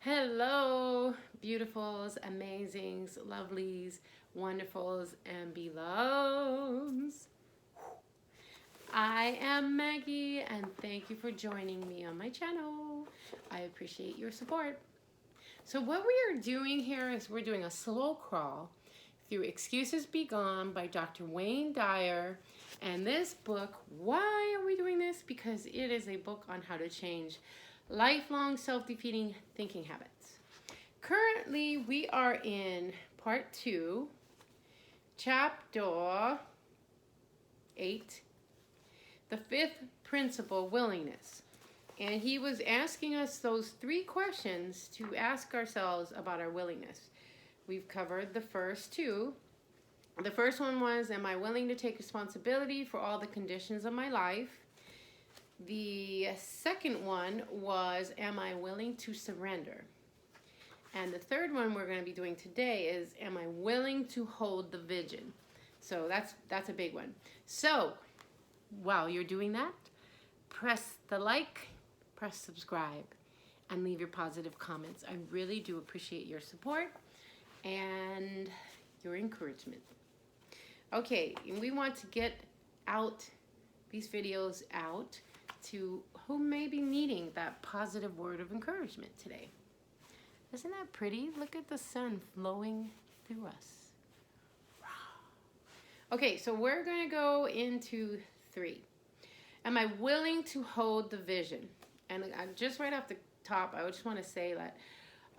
Hello, beautifuls, amazings, lovelies, wonderfuls, and beloves. I am Maggie, and thank you for joining me on my channel. I appreciate your support. So what we are doing here is we're doing a slow crawl through Excuses Be Gone by Dr. Wayne Dyer. And this book, why are we doing this? Because it is a book on how to change lifelong self-defeating thinking habits. Currently, we are in part 2, chapter 8, the fifth principle, willingness. And he was asking us those 3 questions to ask ourselves about our willingness. We've covered the first 2. The first one was, am I willing to take responsibility for all the conditions of my life? The second one was, am I willing to surrender? And the third one we're going to be doing today is, am I willing to hold the vision? So that's a big one. So while you're doing that, press the like, press subscribe, and leave your positive comments. I really do appreciate your support and your encouragement. Okay, we want to get out these videos out to who may be needing that positive word of encouragement today. Isn't that pretty? Look at the sun flowing through us. Okay, so we're going to go into 3. Am I willing to hold the vision? And just right off the top, I just want to say that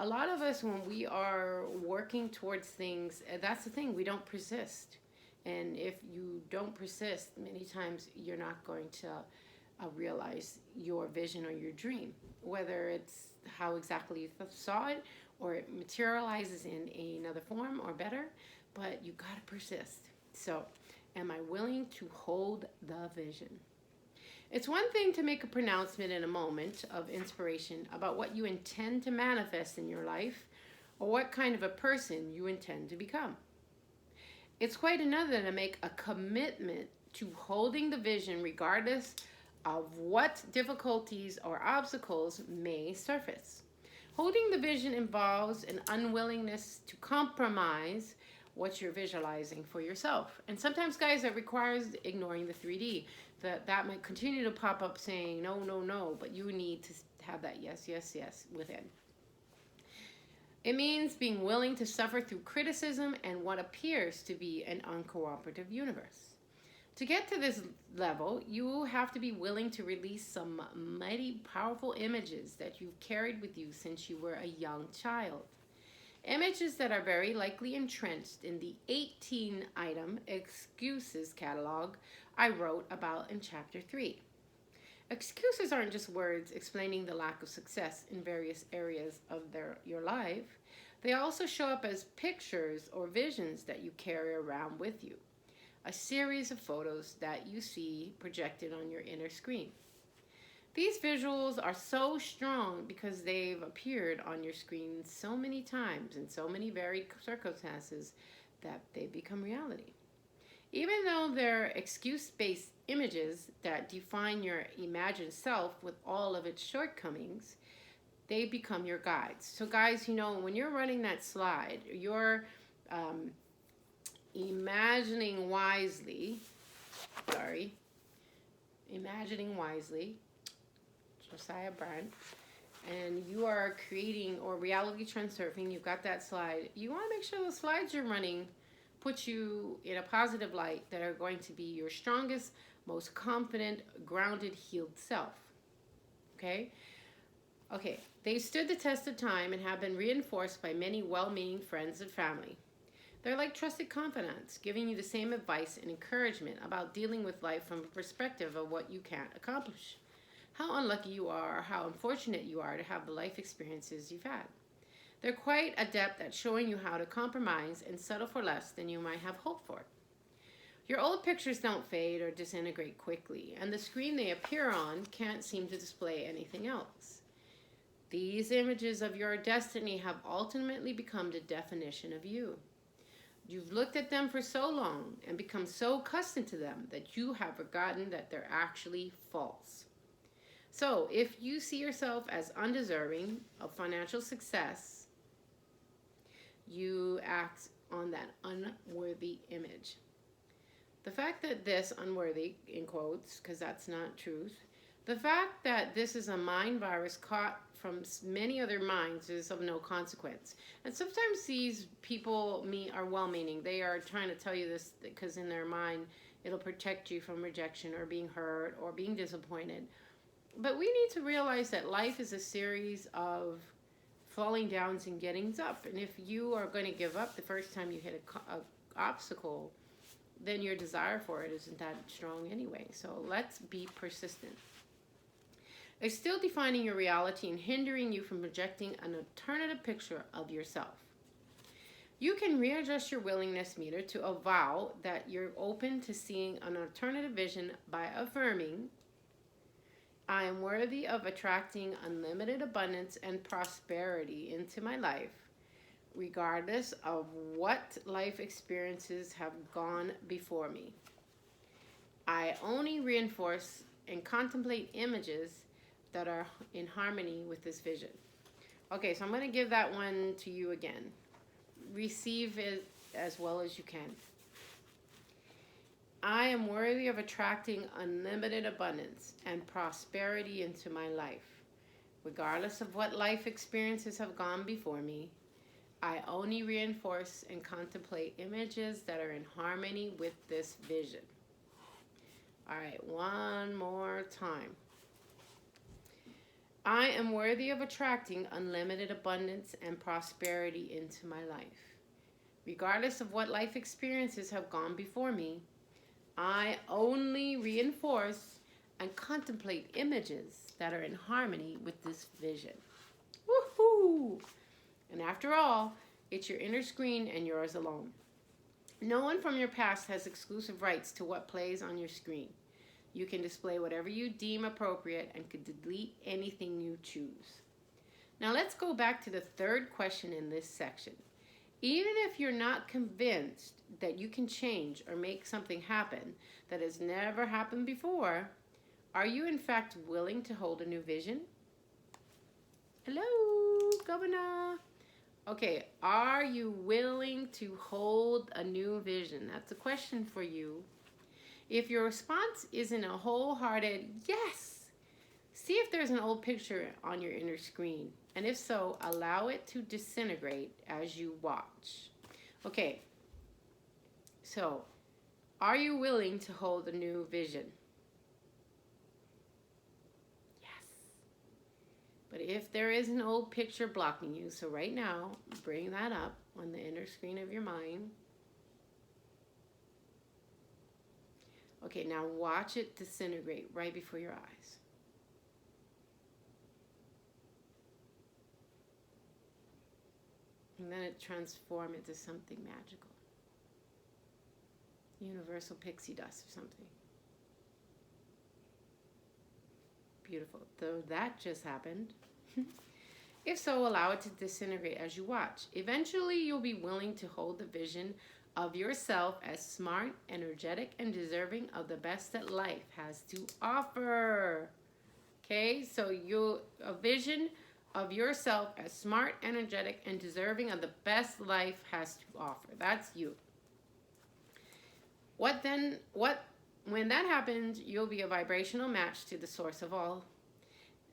a lot of us, when we are working towards things, that's the thing, we don't persist. And if you don't persist, many times you're not going to realize your vision or your dream, whether it's how exactly you saw it or it materializes in another form or better, but you got to persist. So, am I willing to hold the vision? It's one thing to make a pronouncement in a moment of inspiration about what you intend to manifest in your life or what kind of a person you intend to become. It's quite another to make a commitment to holding the vision regardless of what difficulties or obstacles may surface. Holding the vision involves an unwillingness to compromise what you're visualizing for yourself. And sometimes, guys, that requires ignoring the 3D. That might continue to pop up saying, no, no, no, but you need to have that yes, yes, yes within. It means being willing to suffer through criticism and what appears to be an uncooperative universe. To get to this level, you have to be willing to release some mighty powerful images that you've carried with you since you were a young child. Images that are very likely entrenched in the 18-item excuses catalog I wrote about in chapter 3. Excuses aren't just words explaining the lack of success in various areas of your life. They also show up as pictures or visions that you carry around with you. A series of photos that you see projected on your inner screen. These visuals are so strong because they've appeared on your screen so many times in so many varied circumstances that they become reality. Even though they're excuse-based images that define your imagined self with all of its shortcomings, they become your guides. So guys, you know, when you're running that slide, you're imagining wisely, Josiah Brand, and you are creating or reality transurfing, you've got that slide. You want to make sure the slides you're running put you in a positive light that are going to be your strongest, most confident, grounded, healed self. Okay? Okay, they stood the test of time and have been reinforced by many well-meaning friends and family. They're like trusted confidants, giving you the same advice and encouragement about dealing with life from a perspective of what you can't accomplish. How unlucky you are, or how unfortunate you are to have the life experiences you've had. They're quite adept at showing you how to compromise and settle for less than you might have hoped for. Your old pictures don't fade or disintegrate quickly, and the screen they appear on can't seem to display anything else. These images of your destiny have ultimately become the definition of you. You've looked at them for so long and become so accustomed to them that you have forgotten that they're actually false. So, if you see yourself as undeserving of financial success, you act on that unworthy image. The fact that this unworthy, in quotes, because that's not truth, the fact that this is a mind virus caught from many other minds is of no consequence. And sometimes these people are well-meaning. They are trying to tell you this because in their mind it'll protect you from rejection or being hurt or being disappointed. But we need to realize that life is a series of falling downs and gettings up. And if you are going to give up the first time you hit a obstacle, then your desire for it isn't that strong anyway. So let's be persistent. It's still defining your reality and hindering you from projecting an alternative picture of yourself. You can readjust your willingness meter to avow that you're open to seeing an alternative vision by affirming, I am worthy of attracting unlimited abundance and prosperity into my life, regardless of what life experiences have gone before me. I only reinforce and contemplate images that are in harmony with this vision. Okay, so I'm going to give that one to you again. Receive it as well as you can. I am worthy of attracting unlimited abundance and prosperity into my life. Regardless of what life experiences have gone before me, I only reinforce and contemplate images that are in harmony with this vision. All right, one more time. I am worthy of attracting unlimited abundance and prosperity into my life. Regardless of what life experiences have gone before me, I only reinforce and contemplate images that are in harmony with this vision. Woohoo! And after all, it's your inner screen and yours alone. No one from your past has exclusive rights to what plays on your screen. You can display whatever you deem appropriate and can delete anything you choose. Now let's go back to the third question in this section. Even if you're not convinced that you can change or make something happen that has never happened before, are you in fact willing to hold a new vision? Hello, Governor. Okay, are you willing to hold a new vision? That's a question for you. If your response isn't a wholehearted yes, see if there's an old picture on your inner screen. And if so, allow it to disintegrate as you watch. Okay, so are you willing to hold a new vision? Yes. But if there is an old picture blocking you, so right now, bring that up on the inner screen of your mind. Okay, now watch it disintegrate right before your eyes. And then it transforms into something magical. Universal pixie dust or something. Beautiful. Though that just happened. If so, allow it to disintegrate as you watch. Eventually, you'll be willing to hold the vision of yourself as smart, energetic, and deserving of the best that life has to offer. Okay, so a vision of yourself as smart, energetic, and deserving of the best life has to offer. That's you. When that happens, you'll be a vibrational match to the source of all.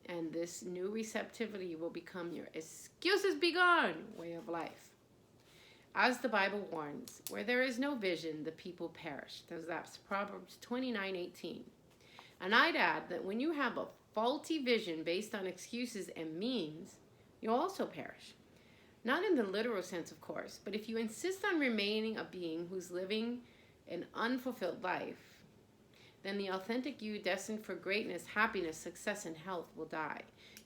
And this new receptivity will become your excuses be gone way of life. As the Bible warns, where there is no vision, the people perish. That's Proverbs 29:18. And I'd add that when you have a faulty vision based on excuses and means, you'll also perish. Not in the literal sense, of course, but if you insist on remaining a being who's living an unfulfilled life, then the authentic you destined for greatness, happiness, success, and health will die.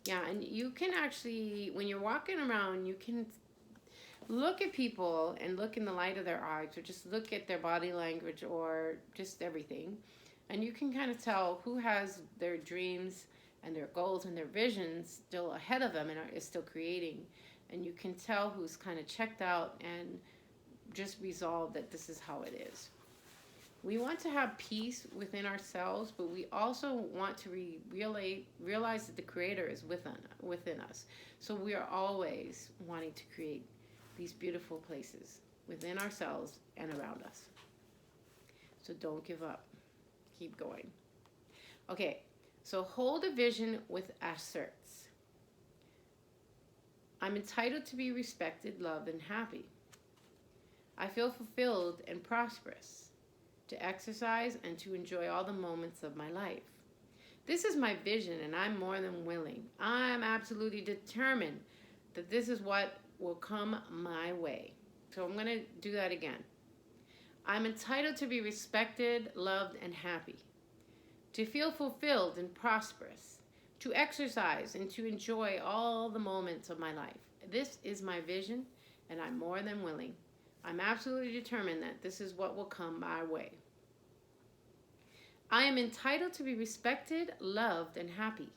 Yeah, and you can actually, when you're walking around, you can look at people and look in the light of their eyes, or just look at their body language, or just everything. And you can kind of tell who has their dreams and their goals and their visions still ahead of them and is still creating. And you can tell who's kind of checked out and just resolved that this is how it is. We want to have peace within ourselves, but we also want to realize that the Creator is within us. So we are always wanting to create these beautiful places within ourselves and around us. So don't give up. Keep going. Okay, so hold a vision with asserts. I'm entitled to be respected, loved, and happy. I feel fulfilled and prosperous, to exercise and to enjoy all the moments of my life. This is my vision, and I'm more than willing. I'm absolutely determined that this is what will come my way. So I'm going to do that again. I'm entitled to be respected, loved, and happy, to feel fulfilled and prosperous, to exercise and to enjoy all the moments of my life. This is my vision, and I'm more than willing. I'm absolutely determined that this is what will come my way. I am entitled to be respected, loved, and happy.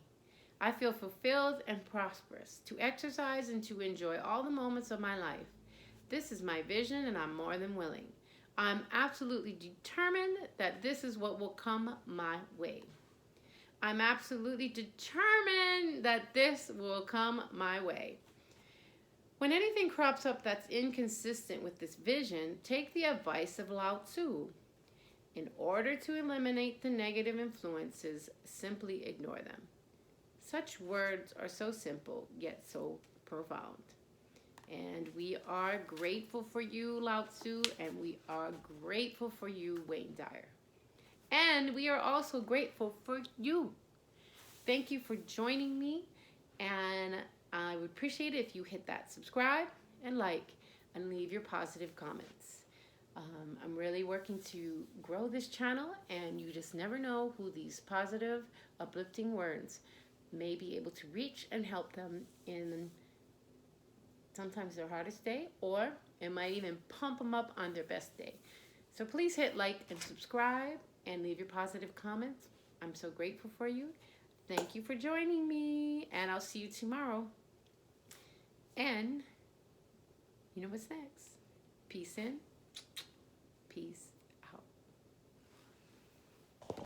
I feel fulfilled and prosperous, to exercise and to enjoy all the moments of my life. This is my vision, and I'm more than willing. I'm absolutely determined that this is what will come my way. I'm absolutely determined that this will come my way. When anything crops up that's inconsistent with this vision, take the advice of Lao Tzu. In order to eliminate the negative influences, simply ignore them. Such words are so simple, yet so profound. And we are grateful for you, Lao Tzu, and we are grateful for you, Wayne Dyer. And we are also grateful for you. Thank you for joining me, and I would appreciate it if you hit that subscribe and like and leave your positive comments. I'm really working to grow this channel, and you just never know who these positive, uplifting words may be able to reach and help them in sometimes their hardest day, or it might even pump them up on their best day. So please hit like and subscribe and leave your positive comments. I'm so grateful for you. Thank you for joining me, and I'll see you tomorrow. And you know what's next? Peace in, peace